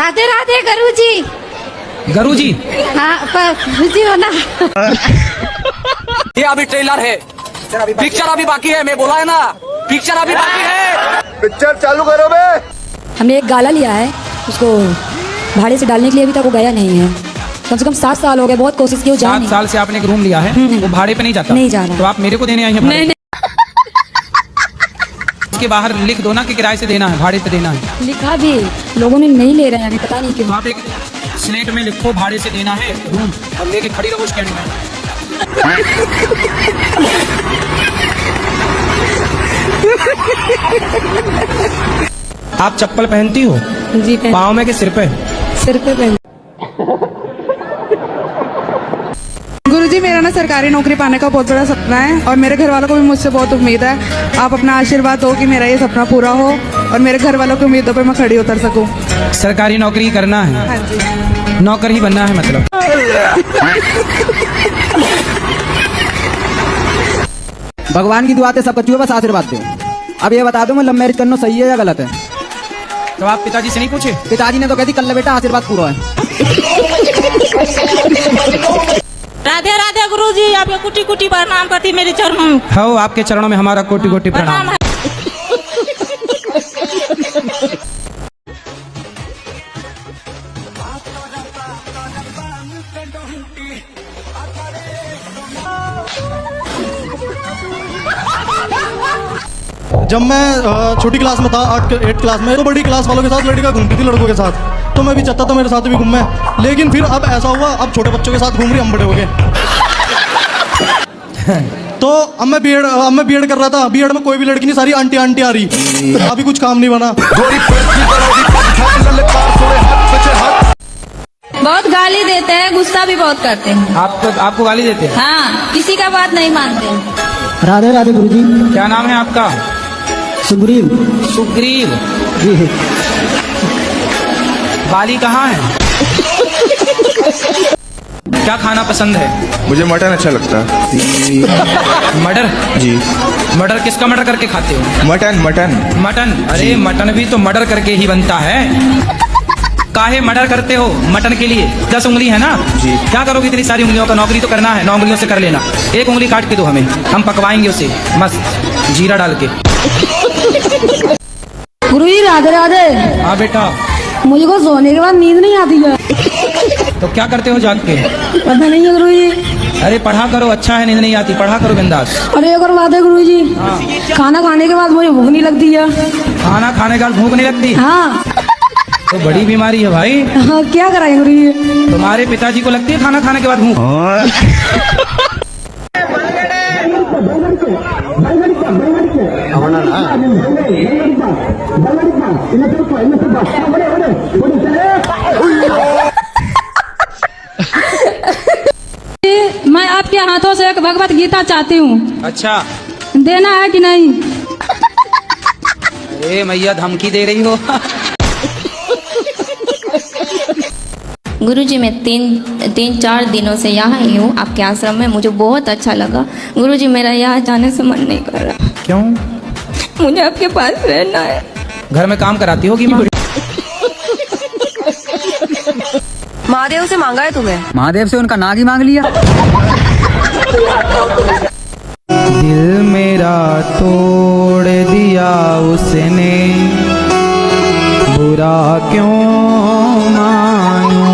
राधे राधे गुरु जी। गुरु जी हाँ पर जी हो ना। ये अभी ट्रेलर है, पिक्चर अभी बाकी है। मैं बोला है ना, पिक्चर अभी बाकी है। पिक्चर चालू करो बे। हमने एक गाला लिया है, उसको भाड़े से डालने के लिए अभी तक वो गया नहीं है। कम से कम 7 साल हो गए, बहुत कोशिश की, वो जा 7 नहीं। साल से आपने एक रूम लिया है, वो भाड़े पे नहीं जाता? नहीं जा रहा। तो आप मेरे को देने आई हैं भाड़े? नहीं, इसके बाहर लिख दो ना कि किराए से देना है, भाड़े पे देना है। लिखा भी, लोगों ने नहीं ले रहे हैं, अभी पता नहीं क्यों। तो आप एक स्लेट में लिखो भाड़े से देना है रूम, और लेके खड़ी रहो स्टैंड में। आप चप्पल पहनती हो? जी पाँव में कि सिर पे? सिर पे पहन। गुरुजी, मेरा ना सरकारी नौकरी पाने का बहुत बड़ा सपना है और मेरे घर वालों को भी मुझसे बहुत उम्मीद है। आप अपना आशीर्वाद दो कि मेरा ये सपना पूरा हो और मेरे घर वालों की उम्मीदों पे मैं खड़ी उतर सकूं। सरकारी नौकरी करना है? हाँ जी। नौकर ही बनना है मतलब? भगवान की दुआ से सब बच्चों बस आशीर्वाद दो। अब ये बता दो, मैं लव मैरिज करना सही है या गलत है? तो आप पिताजी से नहीं पूछे? पिताजी ने तो कहती कर ले बेटा, आशीर्वाद पूरा है। राधे राधे गुरुजी, आपके कुटी कुटी प्रणाम करती मेरे चरणों में। हो, आपके चरणों में हमारा कोटि कोटि प्रणाम। है। जब मैं छोटी क्लास में था, 8 क्लास में, तो बड़ी क्लास वालों के साथ लड़कियां घूमती थी लड़कों के साथ, तो मैं भी चाहता था मेरे साथ भी घूमे। लेकिन फिर अब ऐसा हुआ, अब छोटे बच्चों के साथ घूम रही, हम बड़े हो गए। तो अब मैं बीएड कर रहा था। बीएड में कोई भी लड़की नहीं, सारी आंटी आंटी आ रही। अभी कुछ काम नहीं बना। बहुत गाली देते हैं, गुस्सा भी बहुत करते हैं। आपको गाली देते हैं? हाँ, किसी का बात नहीं मानते। राधे राधे गुरुजी। क्या नाम है आपका? सुग्रीव। सुग्रीव जी। बाली कहाँ है? क्या खाना पसंद है? मुझे मटन अच्छा लगता है। मर्डर? जी। मर्डर किसका मर्डर करके खाते हो? Mutton mutton mutton? अरे मटन भी तो मर्डर करके ही बनता है। काहे मर्डर करते हो मटन के लिए? 10 उंगली है ना जी। क्या करोगे इतनी सारी उंगलियों का? नौकरी तो करना है, 9 उंगलियों से कर लेना। 1 उंगली काट के दो हमें, हम पकवाएंगे उसे मस्त जीरा डाल के। गुरुजी राधे राधे। हाँ बेटा। मुझे को सोने के बाद नींद नहीं आती है। तो क्या करते हो जाग के? पता नहीं है गुरुजी। अरे पढ़ा करो, अच्छा है, नींद नहीं आती, पढ़ा करो बिंदास। अरे एक और बात है गुरुजी, खाना खाने के बाद मुझे भूख नहीं लगती है। खाना खाने के बाद भूख नहीं लगती? हाँ। तो बड़ी बीमारी है भाई। हाँ, क्या कराएं गुरुजी? तुम्हारे पिताजी को लगती है खाना खाने के बाद भूख? मैं आपके हाथों से एक भगवत गीता चाहती हूँ। अच्छा, देना है कि नहीं? अरे मैया धमकी दे रही हो। गुरुजी, मैं 3-4 दिनों से यहाँ ही हूँ आपके आश्रम में। मुझे बहुत अच्छा लगा। गुरुजी, मेरा यहाँ जाने से मन नहीं कर रहा। क्यों? मुझे आपके पास रहना है। घर में काम कराती होगी माँ? महादेव से मांगा है तुम्हें? महादेव से उनका नाग ही मांग लिया। दिल मेरा तोड़ दिया उसने, बुरा क्यों मानूं?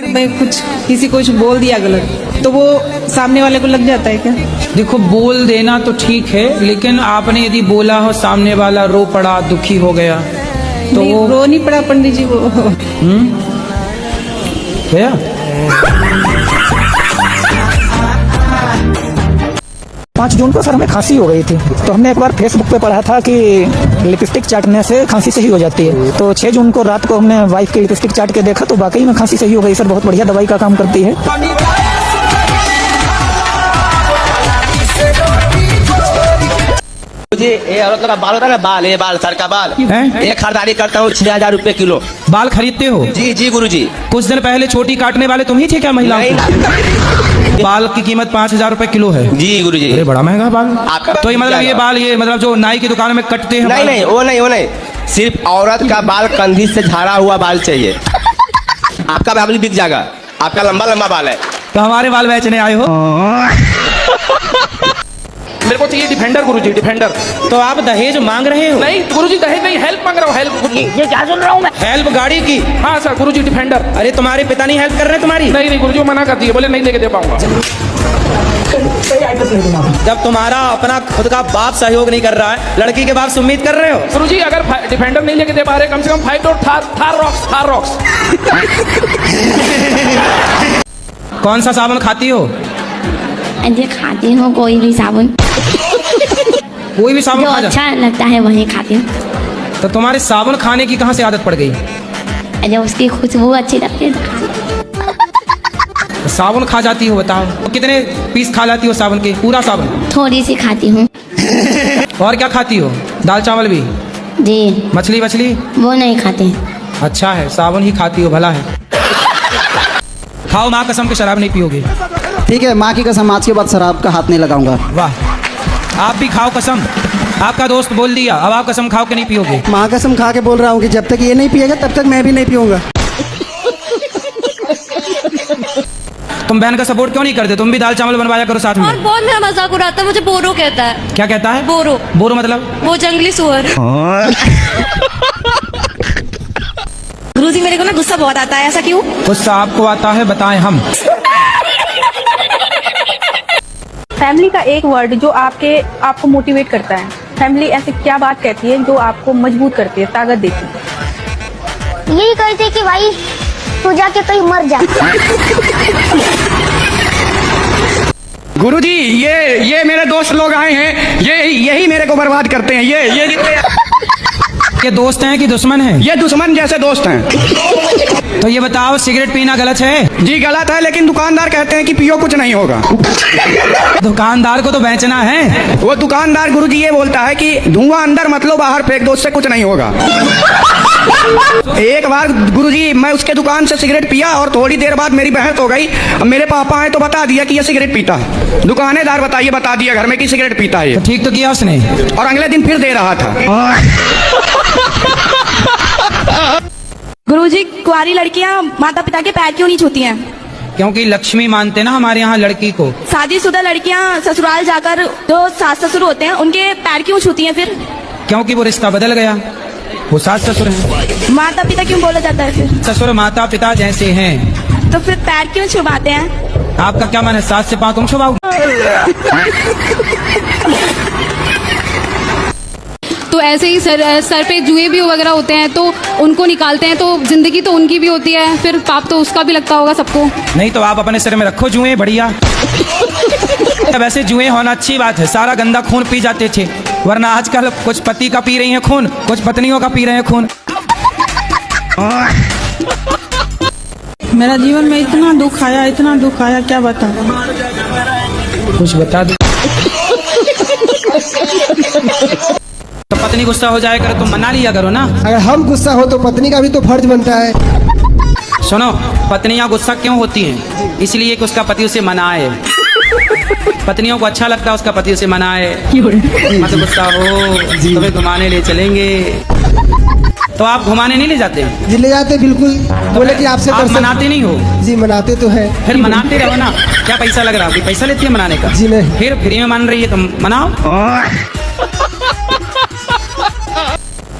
मैं किसी को कुछ बोल दिया गलत तो वो सामने वाले को लग जाता है क्या? देखो, बोल देना तो ठीक है, लेकिन आपने यदि बोला हो, सामने वाला रो पड़ा, दुखी हो गया, तो नहीं, वो रो नहीं पड़ा पंडित जी वो। क्या? 5 जून को सर हमें खांसी हो गई थी, तो हमने एक बार फेसबुक पे पढ़ा था कि लिपस्टिक चाटने से खांसी सही हो जाती है। तो 6 जून को रात को हमने वाइफ की लिपस्टिक चाट के देखा, तो वाकई में खांसी सही हो गई सर। बहुत बढ़िया दवाई का काम करती है। जी ये औरत का बाल होता है ना, बाल, ये बाल, सर का बाल, हैं? ये खरीदारी करता हूँ 6,000 रुपए किलो। बाल खरीदते हो? जी जी गुरुजी। कुछ दिन पहले छोटी काटने वाले तुम ही थे क्या महिलाओं की? बाल की कीमत 5,000 रुपए किलो है। जी गुरुजी। अरे बड़ा महंगा बाल। आपका तो ये मतलब ये बाल, ये मतलब जो नाई की दुकान में कटते हैं? नहीं नहीं, वो नहीं, सिर्फ औरत का बाल कंधी से झाड़ा हुआ बाल चाहिए। आपका बाल बिक जाएगा, आपका लंबा लंबा बाल है। तो हमारे बाल बेचने आए हो? मेरे को चाहिए डिफेंडर गुरुजी, डिफेंडर। तो आप दहेज मांग रहे हो? नहीं गुरुजी दहेज नहीं, हेल्प मांग रहा हूँ, हेल्प। ये क्या सुन रहा हूँ मैं? हेल्प गाड़ी की? हाँ सर गुरुजी डिफेंडर। अरे तुम्हारे पिता नहीं हेल्प कर रहे तुम्हारी? नहीं गुरुजी वो मना कर दिए, बोले नहीं लेके दे पाऊंगा। जब तुम्हारा अपना खुद का बाप सहयोग नहीं कर रहा है, लड़की के बाप से उम्मीद कर रहे हो? गुरुजी अगर डिफेंडर नहीं लेके दे पा रहे, कम से कम 5 डोर थार रॉक्स। कौन सा साबुन खाती हो? जी खाती हूँ कोई भी साबुन, कोई भी साबुन जो खा जा। अच्छा लगता है वही खाती हूँ। तो तुम्हारे साबुन खाने की कहाँ से आदत पड़ गई? जब उसकी खुशबू अच्छी लगती है तो साबुन खा जाती हो? बताओ तो कितने पीस खा जाती हो साबुन के? पूरा साबुन? थोड़ी सी खाती हूँ। और क्या खाती हो? दाल चावल भी? जी। मछली वछली? वो नहीं खाते। अच्छा है, साबुन ही खाती हो, भला है। खाओ माँ कसम के शराब नहीं पियोगे। ठीक है, माँ की कसम आज के बाद शराब का हाथ नहीं लगाऊंगा। वाह, आप भी खाओ कसम। आपका दोस्त बोल दिया, अब आप कसम खाओ कि नहीं पियोगे? माँ कसम खा के बोल रहा हूँ कि जब तक ये नहीं पिएगा तब तक मैं भी नहीं पीऊंगा। तुम बहन का सपोर्ट क्यों नहीं करते? तुम भी दाल चावल बनवाया करो साथ और में। बहुत मेरा मजाक उड़ाता है, मुझे बोरो कहता है। क्या कहता है? बोरो। बोरो मतलब? वो जंगली सुअर। गुरुजी मेरे को ना गुस्सा बहुत आता है, ऐसा क्यों? गुस्सा आपको आता है, बताएं हम। फैमिली का एक वर्ड जो आपको मोटिवेट करता है। फैमिली ऐसी क्या बात कहती है जो आपको मजबूत करती है, ताकत देती है? यही कहते कि भाई तू जाके कहीं मर जा। गुरुजी ये मेरे दोस्त लोग आए हैं, यही मेरे को बर्बाद करते हैं। ये दोस्त हैं कि दुश्मन हैं? ये दुश्मन जैसे दोस्त हैं। तो ये बताओ, सिगरेट पीना गलत है? जी गलत है, लेकिन दुकानदार कहते हैं कि पियो कुछ नहीं होगा। दुकानदार को तो बेचना है। वो दुकानदार गुरुजी ये बोलता है कि धुआं अंदर मत लो, बाहर फेंक दो, उससे कुछ नहीं होगा। एक बार गुरुजी मैं उसके दुकान से सिगरेट पिया और थोड़ी देर बाद मेरी बहस हो गई। अब मेरे पापा आए तो बता दिया कि ये सिगरेट पीता है। दुकानेदार बता दिया घर में कि सिगरेट पीता है। तो ठीक तो किया उसने, और अगले दिन फिर दे रहा था। गुरुजी कुंवारी लड़कियां माता पिता के पैर क्यों नहीं छूती हैं? क्योंकि लक्ष्मी मानते ना हमारे यहाँ लड़की को। शादीशुदा लड़कियां ससुराल जाकर जो सास ससुर होते हैं उनके पैर क्यों छूती हैं फिर? क्योंकि वो रिश्ता बदल गया, वो सास ससुर हैं। माता पिता क्यों बोला जाता है फिर? ससुर माता पिता जैसे हैं। तो फिर पैर क्यों छुपाते हैं? आपका क्या मन है, सास से पाँव तुम छुपाओगे? तो ऐसे ही सर पे जुए भी वगैरह होते हैं तो उनको निकालते हैं, तो जिंदगी तो उनकी भी होती है, फिर पाप तो उसका भी लगता होगा सबको। नहीं तो आप अपने सिर में रखो जुए, बढ़िया। वैसे जुए होना अच्छी बात है, सारा गंदा खून पी जाते थे, वरना आजकल कुछ पति का पी रही हैं खून, कुछ पत्नियों का पी रहे हैं खून। मेरा जीवन में इतना दुख आया, क्या बताऊं। कुछ बता दो। तो पत्नी गुस्सा हो जाए कर तो मना लिया करो ना। अगर हम गुस्सा हो तो पत्नी का भी तो फर्ज बनता है। सुनो, पत्नियां गुस्सा क्यों होती हैं? इसलिए कि उसका पति उसे मनाए। पत्नियों को अच्छा लगता है उसका पति उसे मनाए। मत गुस्सा हो, तुम्हें घुमाने ले चलेंगे। तो आप घुमाने नहीं ले जाते? जी ले जाते, बिल्कुल। बोले कि आपसे आप मनाते नहीं हो? जी मनाते तो है। फिर मनाते रहो ना। क्या पैसा लग रहा है? पैसा लेती है मनाने का? जी नहीं। फिर फ्री में मान रही है, तुम मनाओ।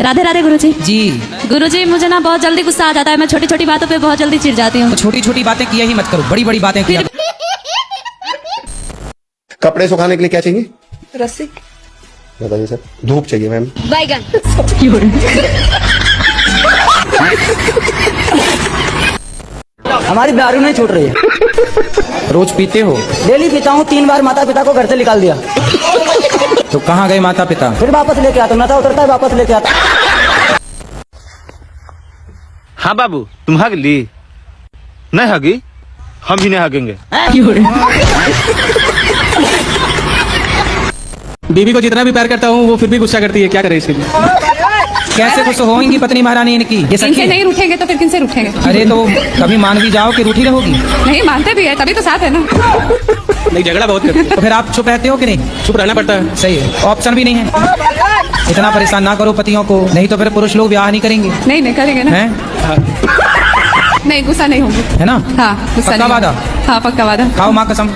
राधे राधे गुरुजी। जी गुरुजी मुझे ना बहुत जल्दी गुस्सा आ जाता है, मैं छोटी छोटी बातों पे बहुत जल्दी चिढ़ जाती हूँ। तो छोटी छोटी बातें किया ही मत करो, बड़ी बड़ी बातें किया। कपड़े सुखाने के लिए क्या चाहिए? रस्सी। बताइए सर। धूप चाहिए मैम। बैगन। हमारी दारू नहीं छूट रही है। रोज पीते हो? डेली पीता हूँ, 3 बार माता पिता को घर से निकाल दिया। तो कहाँ गए माता पिता? फिर वापस लेके आता, नशा उतरता है वापस लेके आता। हाँ बाबू, तुम हग ली? नहीं हगी, हम भी नहीं हगेंगे। बीवी को जितना भी प्यार करता हूँ वो फिर भी गुस्सा करती है, क्या करे इसके लिए? कैसे कुछ होंगी पत्नी महारानी इनकी? ये सच्ची इनसे है? नहीं रूठेंगे तो फिर किनसे रूठेंगे? अरे तो कभी मान भी जाओ कि रूठी रहोगी। नहीं मानते भी है, तभी तो साथ है ना। नहीं, झगड़ा बहुत करती है। तो फिर आप चुप रहते हो कि नहीं? चुप रहना पड़ता है। सही है, ऑप्शन भी नहीं है। इतना परेशान ना करो पतियों को, नहीं तो फिर पुरुष लोग ब्याह नहीं करेंगे। नहीं नहीं करेंगे ना। हैं? नहीं गुस्सा नहीं होंगे। है ना? हाँ गुस्सा पक्का नहीं वादा? होगा। हाँ पक्का वादा। खाओ माँ कसम।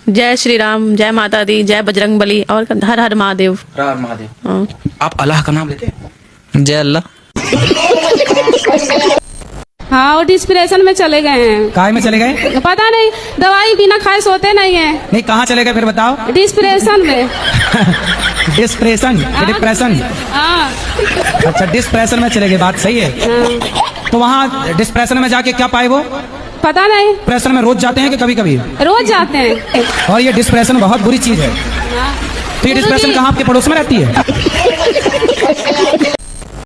जय श्री राम, जय माता दी, जय बजरंग बली और हर हर महादेव। राम महादेव। आप अल्लाह का नाम लेते हैं? जय अल्लाह। हाँ, वो डिस्प्रेशन में चले गए हैं। काय में चले गए? पता नहीं, दवाई बिना खाए सोते नहीं है। नहीं, कहाँ चले गए फिर बताओ? डिस्प्रेशन में। Depression, depression. हाँ। अच्छा, डिस्प्रेशन में चले गए, बात सही है। तो वहाँ डिस्प्रेशन में जाके क्या पाए वो? पता नहीं, डिप्रेशन में रोज जाते हैं कि कभी कभी? रोज जाते हैं। और ये डिस्प्रेशन बहुत बुरी चीज है। तो ये डिस्प्रेशन कहाँ आपके पड़ोस में रहती है?